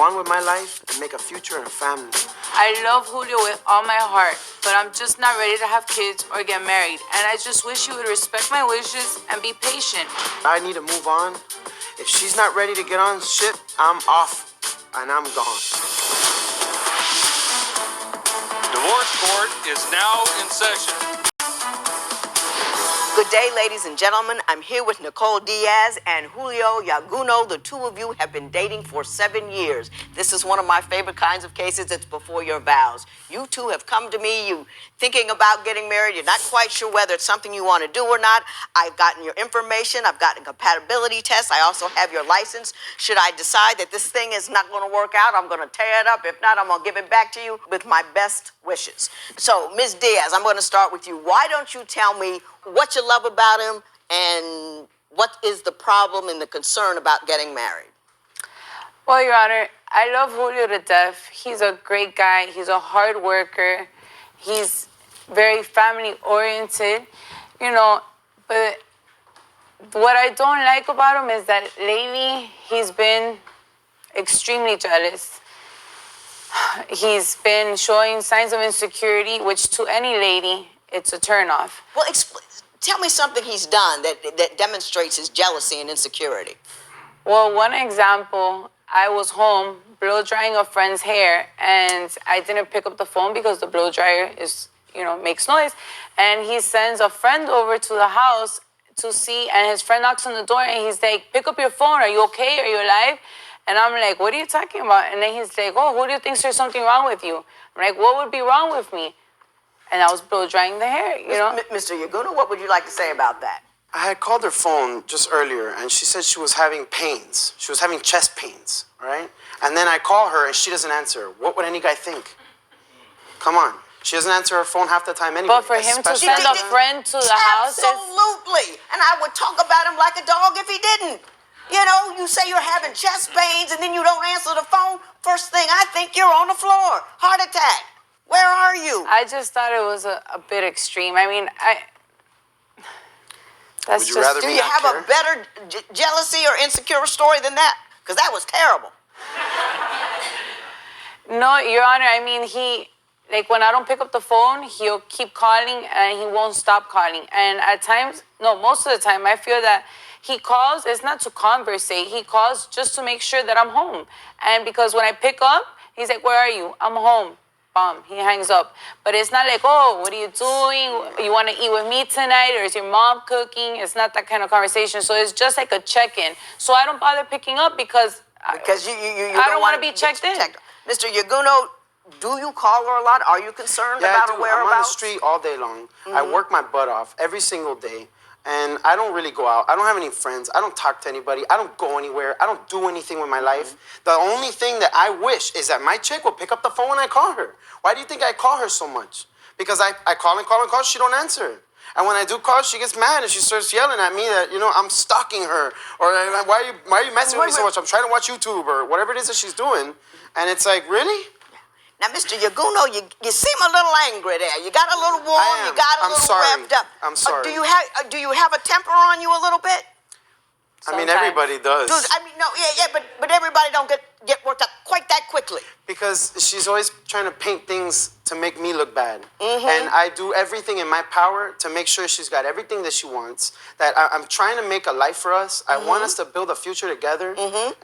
on with my life and make a future and a family. I love Julio with all my heart, but I'm just not ready to have kids or get married. And I just wish you would respect my wishes and be patient. I need to move on. If she's not ready to get on ship, I'm off and I'm gone. Divorce court is now in session. Good day, ladies and gentlemen. I'm here with Nicole Diaz and Julio Yaguno. The two of you have been dating for 7 years. This is one of my favorite kinds of cases. It's before your vows. You two have come to me, you thinking about getting married. You're not quite sure whether it's something you want to do or not. I've gotten your information. I've gotten a compatibility test. I also have your license. Should I decide that this thing is not going to work out, I'm going to tear it up. If not, I'm going to give it back to you with my best wishes. So, Ms. Diaz, I'm going to start with you. Why don't you tell me what you love about him and what is the problem and the concern about getting married? Well, Your Honor, I love Julio to death. He's a great guy. He's a hard worker. He's very family-oriented, you know, but what I don't like about him is that lately he's been extremely jealous. He's been showing signs of insecurity, which to any lady, it's a turnoff. Well, tell me something he's done that demonstrates his jealousy and insecurity. Well, one example, I was home blow drying a friend's hair, and I didn't pick up the phone because the blow dryer makes noise. And he sends a friend over to the house to see, and his friend knocks on the door, and he's like, "Pick up your phone. Are you okay? Are you alive?" And I'm like, "What are you talking about?" And then he's like, "Oh, who do you think there's something wrong with you?" I'm like, "What would be wrong with me?" And I was blow drying the hair, you know. Mr. Yaguno, what would you like to say about that? I had called her phone just earlier, and she said she was having pains. She was having chest pains, all right? And then I call her, and she doesn't answer. What would any guy think? Come on. She doesn't answer her phone half the time anyway. But for him to send a friend to the house Absolutely. And I would talk about him like a dog if he didn't. You know, you say you're having chest pains, and then you don't answer the phone. First thing I think, you're on the floor. Heart attack. Where are you? I just thought it was a bit extreme. I mean, Would you rather do you have a better jealousy or insecure story than that? Because that was terrible. No, Your Honor, I mean, when I don't pick up the phone, he'll keep calling and he won't stop calling. And at times, no, most of the time, I feel that he calls, it's not to conversate. He calls just to make sure that I'm home. And because when I pick up, he's like, "Where are you?" "I'm home." Bomb. He hangs up. But it's not like, "Oh, what are you doing? You want to eat with me tonight? Or is your mom cooking?" It's not that kind of conversation. So it's just like a check-in. So I don't bother picking up because you I don't want to be checked in. Mr. Yaguno, do you call her a lot? Are you concerned about her whereabouts? I'm on the street all day long. I work my butt off every single day. And I don't really go out. I don't have any friends. I don't talk to anybody. I don't go anywhere. I don't do anything with my life. The only thing that I wish is that my chick will pick up the phone when I call her. Why do you think I call her so much? Because I call and call and call, she don't answer. And when I do call, she gets mad and she starts yelling at me that, I'm stalking her. Or why are you messing with me so much? I'm trying to watch YouTube or whatever it is that she's doing. And it's like, really? Now, Mr. Yaguno, you seem a little angry there. You got a little warm. You got a little revved up. I'm sorry. Do you have a temper on you a little bit? I mean, everybody does. But everybody don't get worked up quite that quickly. Because she's always trying to paint things to make me look bad. And I do everything in my power to make sure she's got everything that she wants. That I'm trying to make a life for us. I want us to build a future together.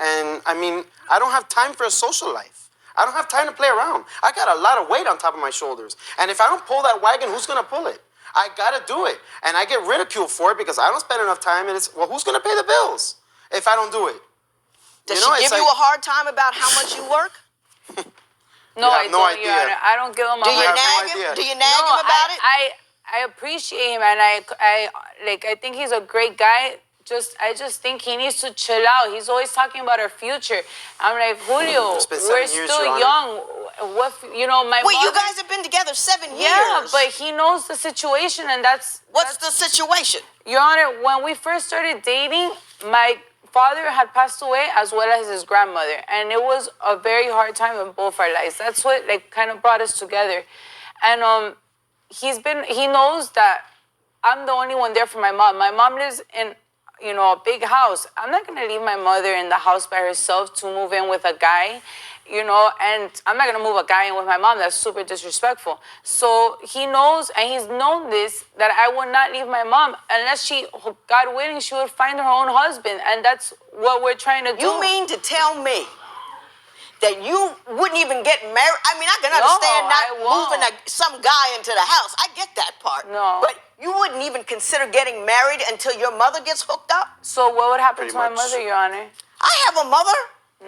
And, I mean, I don't have time for a social life. I don't have time to play around. I got a lot of weight on top of my shoulders. And if I don't pull that wagon, who's going to pull it? I got to do it. And I get ridiculed for it because I don't spend enough time. And it's, well, who's going to pay the bills if I don't do it? Does she give you a hard time about how much you work? No, I don't, Your Honor. I don't give him a hard time. Do you nag him about it? I appreciate him, and I think he's a great guy. I just think he needs to chill out. He's always talking about our future. I'm like, Julio, we're still young. You guys have been together 7 years. Yeah, but he knows the situation, and What's the situation? Your Honor, when we first started dating, my father had passed away as well as his grandmother, and it was a very hard time in both our lives. That's what kind of brought us together. And he knows that I'm the only one there for my mom. My mom lives in a big house. I'm not gonna leave my mother in the house by herself to move in with a guy, and I'm not gonna move a guy in with my mom. That's super disrespectful. So he knows, and he's known this, that I would not leave my mom unless God willing, she would find her own husband, and that's what we're trying to do. You mean to tell me that you wouldn't even get married? I mean, I can understand not moving some guy into the house. I get that part. No. But you wouldn't even consider getting married until your mother gets hooked up? So what would happen Pretty to my much. mother, Your Honor? I have a mother.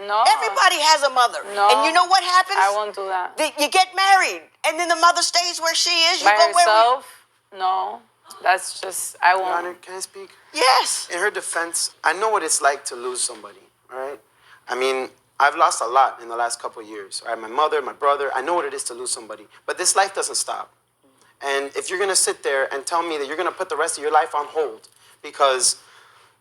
No. Everybody has a mother. No. And you know what happens? I won't do that. You get married, and then the mother stays where she is. You By go where herself? No. That's just, I Your Honor, won't. can I speak? Yes. In her defense, I know what it's like to lose somebody, all right? I mean, I've lost a lot in the last couple of years. All right? My mother, my brother, I know what it is to lose somebody. But this life doesn't stop. And if you're going to sit there and tell me that you're going to put the rest of your life on hold because,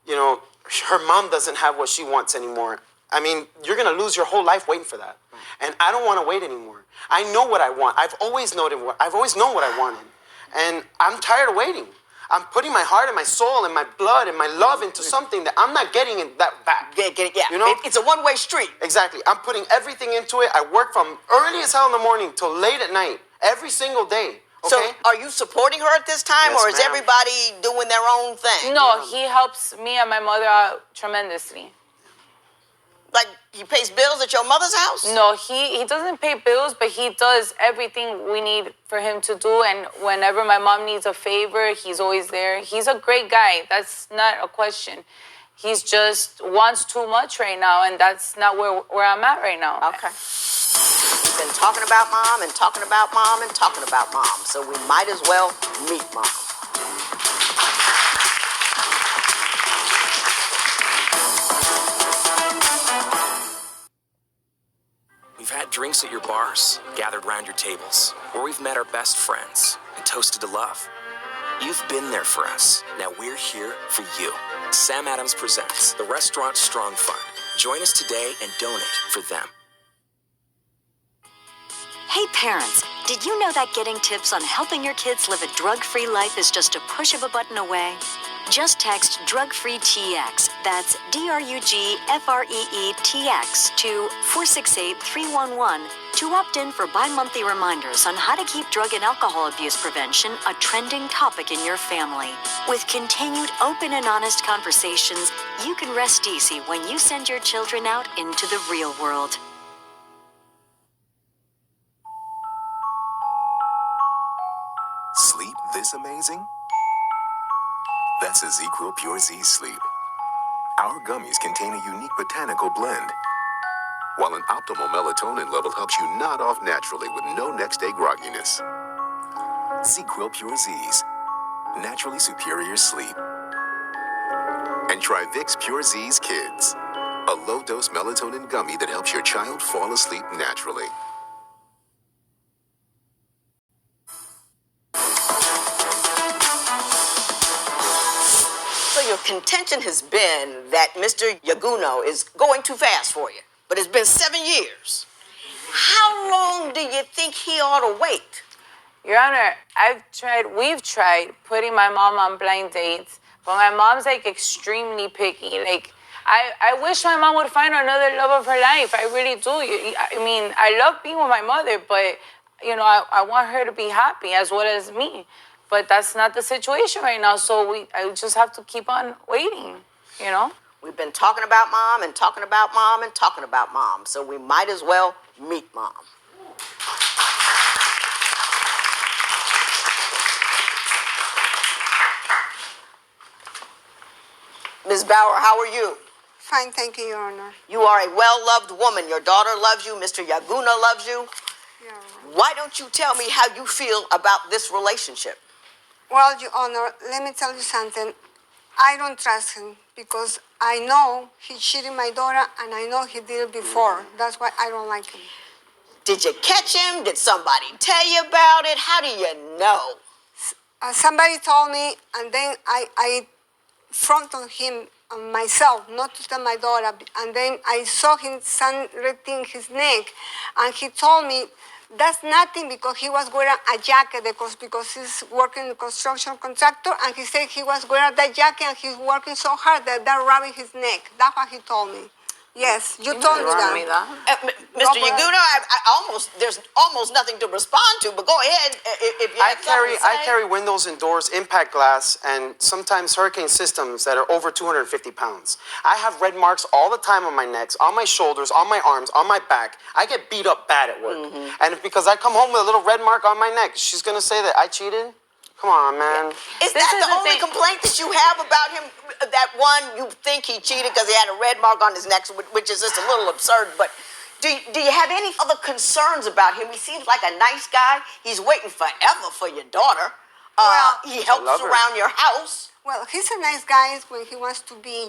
her mom doesn't have what she wants anymore, I mean, you're going to lose your whole life waiting for that. And I don't want to wait anymore. I know what I want. I've always known what I wanted. And I'm tired of waiting. I'm putting my heart and my soul and my blood and my love into something that I'm not getting that back. Get it, yeah. You know? It's a one-way street. Exactly. I'm putting everything into it. I work from early as hell in the morning till late at night, every single day. Okay? So are you supporting her at this time, Yes, or is ma'am. everybody doing their own thing? No, he helps me and my mother out tremendously. Like, he pays bills at your mother's house? No, he doesn't pay bills, but he does everything we need for him to do. And whenever my mom needs a favor, he's always there. He's a great guy. That's not a question. He's just wants too much right now, and that's not where I'm at right now. Okay. We've been talking about mom and talking about mom and talking about mom, so we might as well meet mom. We've had drinks at your bars, gathered round your tables, or we've met our best friends and toasted to love. You've been there for us. Now we're here for you. Sam Adams presents the Restaurant Strong Fund. Join us today and donate for them. Hey parents, did you know that getting tips on helping your kids live a drug-free life is just a push of a button away? Just text Drug-Free TX, that's DRUGFREE-TX, to 468-311 to opt in for bi-monthly reminders on how to keep drug and alcohol abuse prevention a trending topic in your family. With continued open and honest conversations, you can rest easy when you send your children out into the real world. Sleep this amazing? That's ZzzQuil Pure Z Sleep. Our gummies contain a unique botanical blend, while an optimal melatonin level helps you nod off naturally with no next-day grogginess. ZzzQuil Pure Z's, naturally superior sleep. And try Vicks Pure Z's Kids, a low-dose melatonin gummy that helps your child fall asleep naturally. Your contention has been that Mr. Yaguno is going too fast for you, but it's been 7 years. How long do you think he ought to wait? Your Honor, we've tried putting my mom on blind dates, but my mom's like extremely picky. Like, I wish my mom would find another love of her life. I really do. I mean, I love being with my mother, but, I want her to be happy as well as me. But that's not the situation right now, so I just have to keep on waiting, We've been talking about mom and talking about mom and talking about mom, so we might as well meet mom. Ms. Bauer, how are you? Fine, thank you, Your Honor. You are a well-loved woman. Your daughter loves you. Mr. Yaguno loves you. Your Honor. Why don't you tell me how you feel about this relationship? Well, Your Honor, let me tell you something. I don't trust him because I know he cheated my daughter and I know he did it before. That's why I don't like him. Did you catch him? Did somebody tell you about it? How do you know? Somebody told me, and then I fronted him myself, not to tell my daughter. And then I saw him some red thing in his neck, and he told me That's nothing because he was wearing a jacket because he's working in construction contractor, and he said he was wearing that jacket and he's working so hard that they're rubbing his neck. That's what he told me. Yes, you told me that. Mr. Yaguno, there's almost nothing to respond to, but go ahead if you have something to say. I carry windows and doors, impact glass, and sometimes hurricane systems that are over 250 pounds. I have red marks all the time on my necks, on my shoulders, on my arms, on my back. I get beat up bad at work. And if because I come home with a little red mark on my neck, she's gonna say that I cheated? Come on, man. Is that the only complaint that you have about him? That one, you think he cheated because he had a red mark on his neck, which is just a little absurd. But do you have any other concerns about him? He seems like a nice guy. He's waiting forever for your daughter. He helps around your house. Well, he's a nice guy when he wants to be,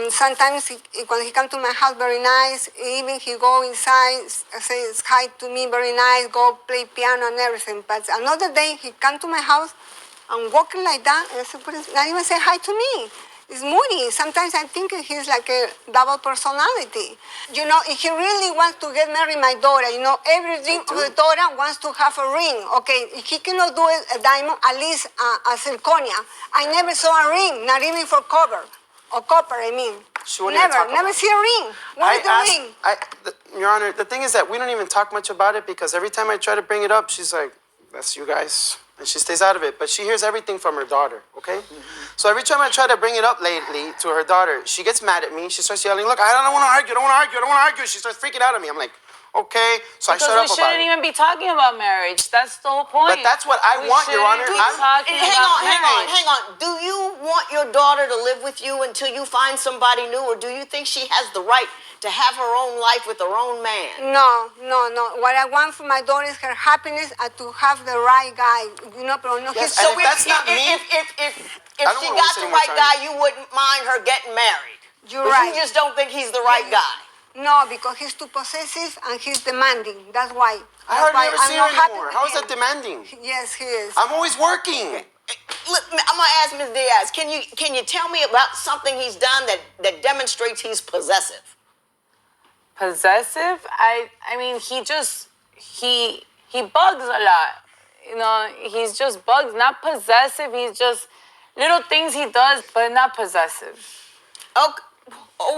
sometimes when he comes to my house, very nice. Even he go inside, says hi to me, very nice, go play piano and everything. But another day, he come to my house and walking like that, and I said, not even say hi to me. It's moody. Sometimes I think he's like a double personality. If he really wants to get married, my daughter, every dream of the daughter wants to have a ring. Okay, if he cannot do a diamond, at least a zirconia. I never saw a ring, not even for copper, I mean. Never see a ring. What is the ring? Your Honor, the thing is that we don't even talk much about it because every time I try to bring it up, she's like, that's you guys. And she stays out of it. But she hears everything from her daughter, okay? So every time I try to bring it up lately to her daughter, she gets mad at me. She starts yelling, look, I don't want to argue, I don't want to argue. She starts freaking out at me. I'm like, okay. So I shut up about it. Because we shouldn't even be talking about marriage. That's the whole point. But that's what I want, Your Honor. Hang on. Do you want your daughter to live with you until you find somebody new, or do you think she has the right to have her own life with her own man? No. What I want for my daughter is her happiness and to have the right guy. Yes, So and if that's not me, if she got the right guy, you wouldn't mind her getting married. You're right. You just don't think he's the right guy. No, because he's too possessive and he's demanding. That's why. I hardly ever see her anymore. How is that demanding? Yes, he is. I'm always working. Look, I'm gonna ask Ms. Diaz. Can you tell me about something he's done that demonstrates he's possessive? Possessive? I mean, he bugs a lot. He's just bugs, not possessive. He's just little things he does, but not possessive. Oh,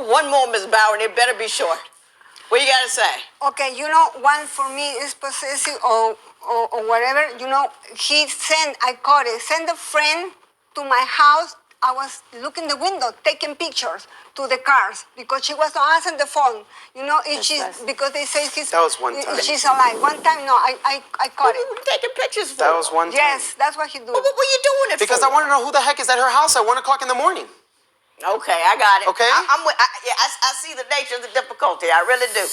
one more, Ms. Bauer, and it better be short. What you gotta say? Okay, one for me is possessive or whatever. He sent a friend to my house. I was looking the window, taking pictures to the cars because she was not answering the phone. Because they say that was one time. She's alive. One time, no, I caught it. What were you taking pictures for? That was one time. Yes, that's what he do. What were you doing it because for? I want to know who the heck is at her house at 1 o'clock in the morning. Okay, I got it. Okay. I see the nature of the difficulty. I really do.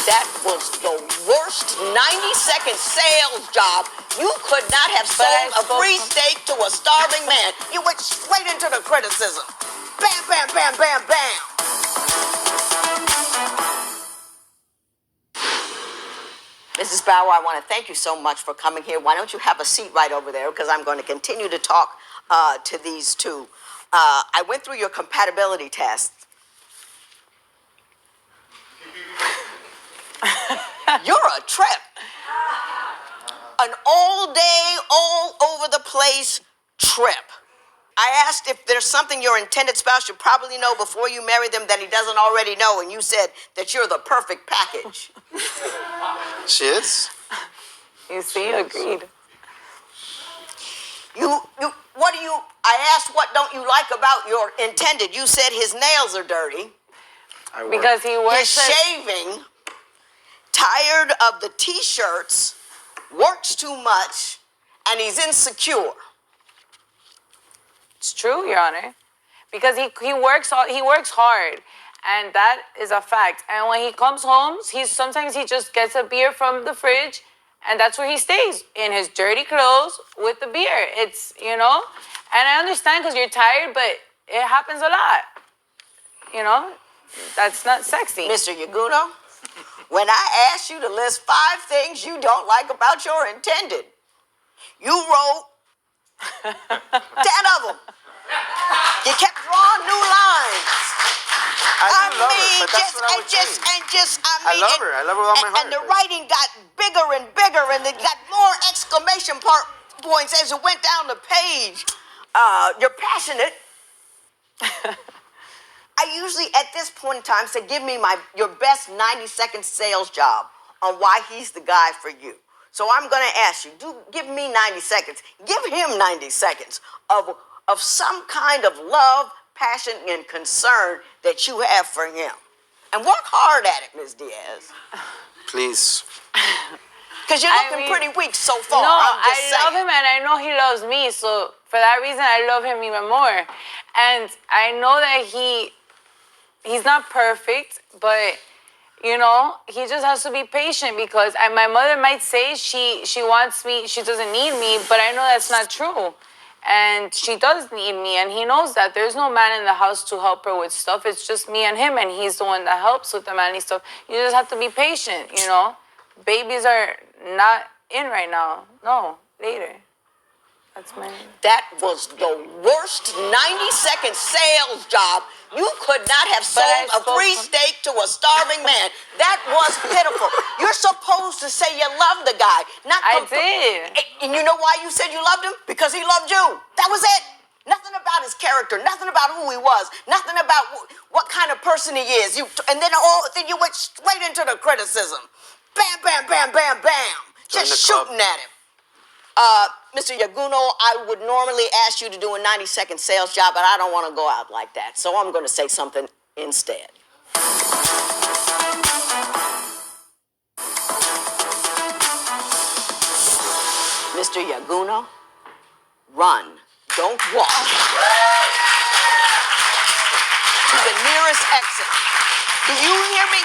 That was the worst 90-second sales job. You could not have sold a free steak to a starving man. You went straight into the criticism. Bam, bam, bam, bam, bam. Mrs. Bauer, I want to thank you so much for coming here. Why don't you have a seat right over there, because I'm going to continue to talk to these two. I went through your compatibility test. You're a trip. An all-day, all-over-the-place trip. I asked if there's something your intended spouse should probably know before you marry them that he doesn't already know, and you said that you're the perfect package. She is? You see, agreed. I asked what don't you like about your intended. You said his nails are dirty. Because he works. He's shaving, tired of the t-shirts, works too much, and he's insecure. It's true, Your Honor. Because he works hard, and that is a fact. And when he comes home, sometimes he just gets a beer from the fridge, and that's where he stays, in his dirty clothes with the beer. It's, and I understand because you're tired, but it happens a lot. That's not sexy. Mr. Yaguno, when I asked you to list 5 things you don't like about your intended, you wrote 10 of them. You kept drawing new lines. I do love her, but that's what I was saying. I love her. I love her with all my heart. And the writing got bigger and bigger, and it got more exclamation points as it went down the page. You're passionate. I usually, at this point in time, say, give me your best 90-second sales job on why he's the guy for you. So I'm going to ask you, give me 90 seconds. Give him 90 seconds of some kind of love, passion, and concern that you have for him. And work hard at it, Ms. Diaz. Please. Because you're looking pretty weak so far. No, I love him and I know he loves me. So for that reason, I love him even more. And I know that he's not perfect, but you know, he just has to be patient because my mother might say she wants me, she doesn't need me, but I know that's not true. And she does need me, and he knows that. There's no man in the house to help her with stuff. It's just me and him, and he's the one that helps with the manly stuff. You just have to be patient, you know? Babies are not in right now. No, later. That was the worst 90-second sales job. You could not have sold a free steak to a starving man. That was pitiful. You're supposed to say you love the guy. I did. And you know why you said you loved him? Because he loved you. That was it. Nothing about his character. Nothing about who he was. Nothing about what kind of person he is. And then you went straight into the criticism. Bam, bam, bam, bam, bam. Just shooting at him. Mr. Yaguno, I would normally ask you to do a 90-second sales job, but I don't want to go out like that. So I'm going to say something instead. Mr. Yaguno, run. Don't walk. To the nearest exit. Do you hear me?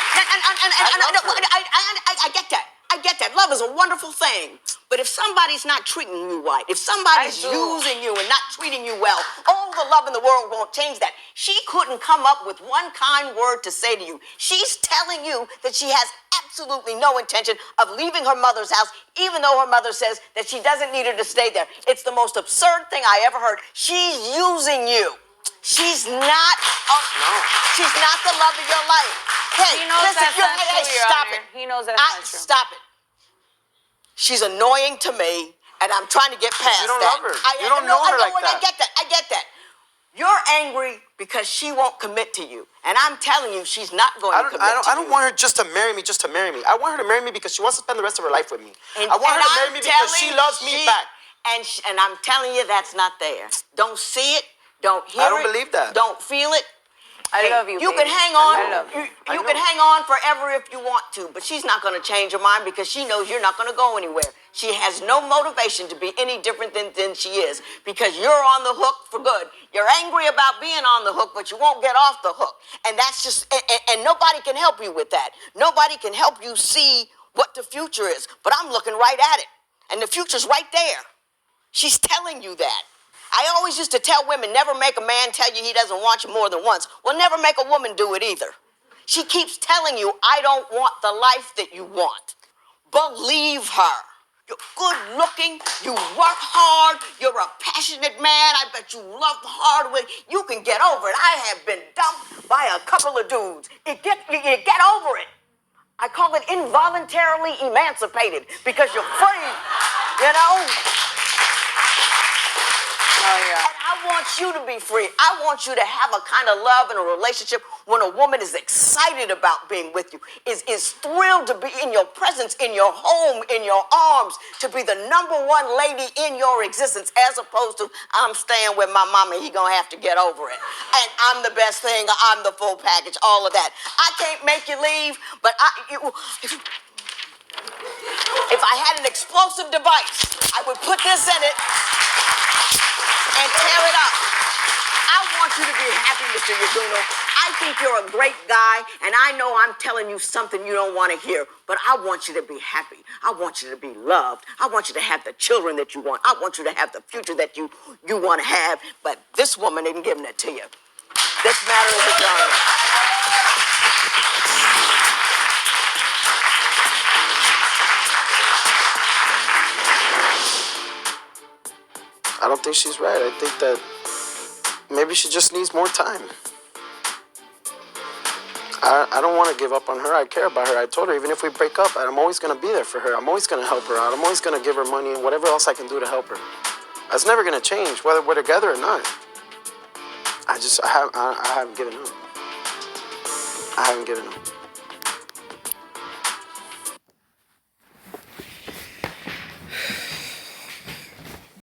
I get that. I get that. Love is a wonderful thing. But if somebody's not treating you right, if somebody's using you and not treating you well, all the love in the world won't change that. She couldn't come up with one kind word to say to you. She's telling you that she has absolutely no intention of leaving her mother's house, even though her mother says that she doesn't need her to stay there. It's the most absurd thing I ever heard. She's using you. She's not. She's not the love of your life. Hey, he knows listen, that's not true, Your stop Honor. it. He knows that's not true. Stop it. She's annoying to me, and I'm trying to get past You don't that. love her. You don't know her like that. I get that. You're angry because she won't commit to you, and I'm telling you, she's not going to commit to you. I don't want her just to marry me, I want her to marry me because she wants to spend the rest of her life with me. And, I want her to marry me because she loves me back. And I'm telling you, that's not there. Don't see it. Don't hear it. I don't believe that. Don't feel it. I love you, You baby. can hang on. I love you. You can hang on forever if you want to, but she's not going to change her mind because she knows you're not going to go anywhere. She has no motivation to be any different than she is because you're on the hook for good. You're angry about being on the hook, but you won't get off the hook. And that's just, and nobody can help you with that. Nobody can help you see what the future is, but I'm looking right at it. And the future's right there. She's telling you that. I always used to tell women, never make a man tell you he doesn't want you more than once. Well, never make a woman do it either. She keeps telling you, I don't want the life that you want. Believe her. You're good looking, you work hard, you're a passionate man, I bet you love hard with, you can get over it. I have been dumped by a couple of dudes. You get over it. I call it involuntarily emancipated because you're free, you know? Oh, yeah. And I want you to be free. I want you to have a kind of love in a relationship when a woman is excited about being with you, is thrilled to be in your presence, in your home, in your arms, to be the number one lady in your existence, as opposed to, I'm staying with my mama, he gonna have to get over it. And I'm the best thing, I'm the full package, all of that. I can't make you leave, but if I had an explosive device, I would put this in it and tear it up. I want you to be happy, Mr. Yaguno. I think you're a great guy, and I know I'm telling you something you don't want to hear, but I want you to be happy. I want you to be loved. I want you to have the children that you want. I want you to have the future that you want to have, but this woman isn't giving it to you. This matter is adjourned. I don't think she's right. I think that maybe she just needs more time. I don't want to give up on her. I care about her. I told her, even if we break up, I'm always going to be there for her. I'm always going to help her out. I'm always going to give her money and whatever else I can do to help her. That's never going to change, whether we're together or not. I haven't given up. I haven't given up.